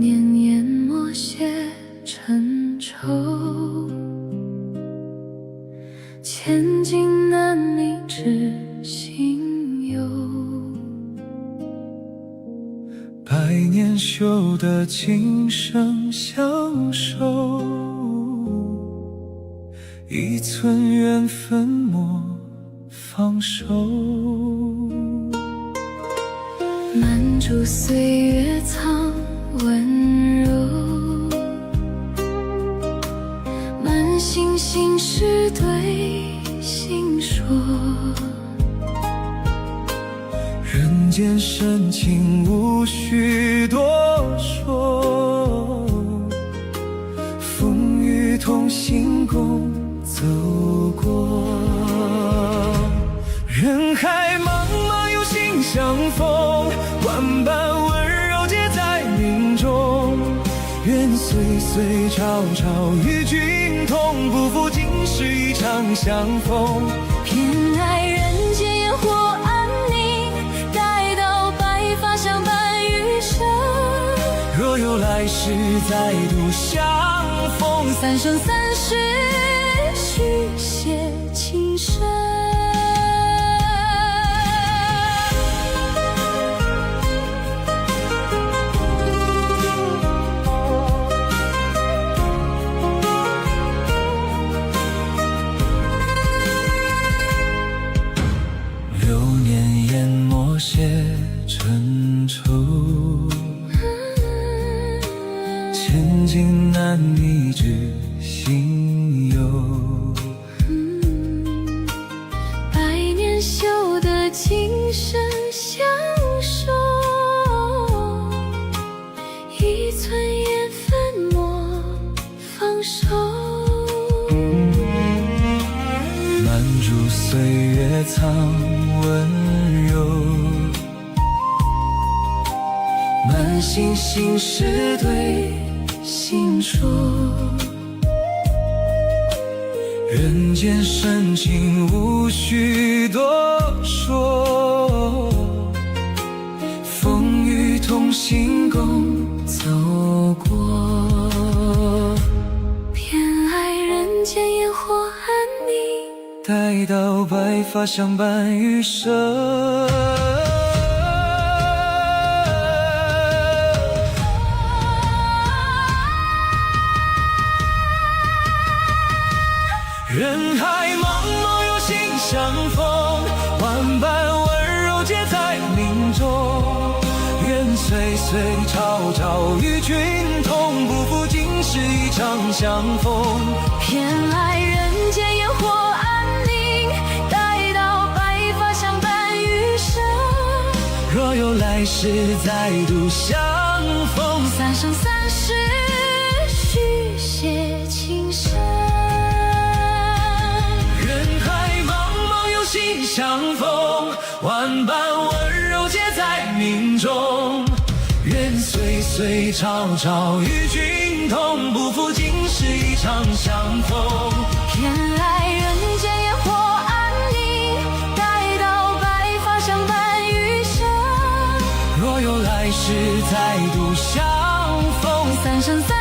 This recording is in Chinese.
年研墨写尘愁，千金难觅知心忧。百年修得今生相守，一寸缘分莫放手。漫逐岁月藏温柔，满心心事对心说。人间深情无需多说，风雨同行共走过。人海茫茫有心相逢，万般温柔皆在命中。愿岁岁朝朝与君同，不负今世一场相逢。偏爱人间烟火安宁，待到白发相伴余生。若有来世再度相逢，三生三世续写情深。流年研墨写尘愁，千金难觅知心忧。百年修得今生相守，一寸缘分莫放手。漫逐岁月藏温柔，满心心事对心说。人间深情无需多说，风雨同行共走过。偏爱人间烟火安宁，待到白发相伴余生。人海茫茫有心相逢，万般温柔皆在命中。愿岁岁朝朝与君同，不负今世一场相逢。偏爱人间烟火安宁，待到白发相伴余生。若有来世再度相逢，三生三世续写情深。心相逢，万般温柔皆在命中。愿岁岁朝朝与君同，不负今世一场相逢。偏爱人间烟火安宁，待到白发相伴余生。若有来世再度相逢，三生三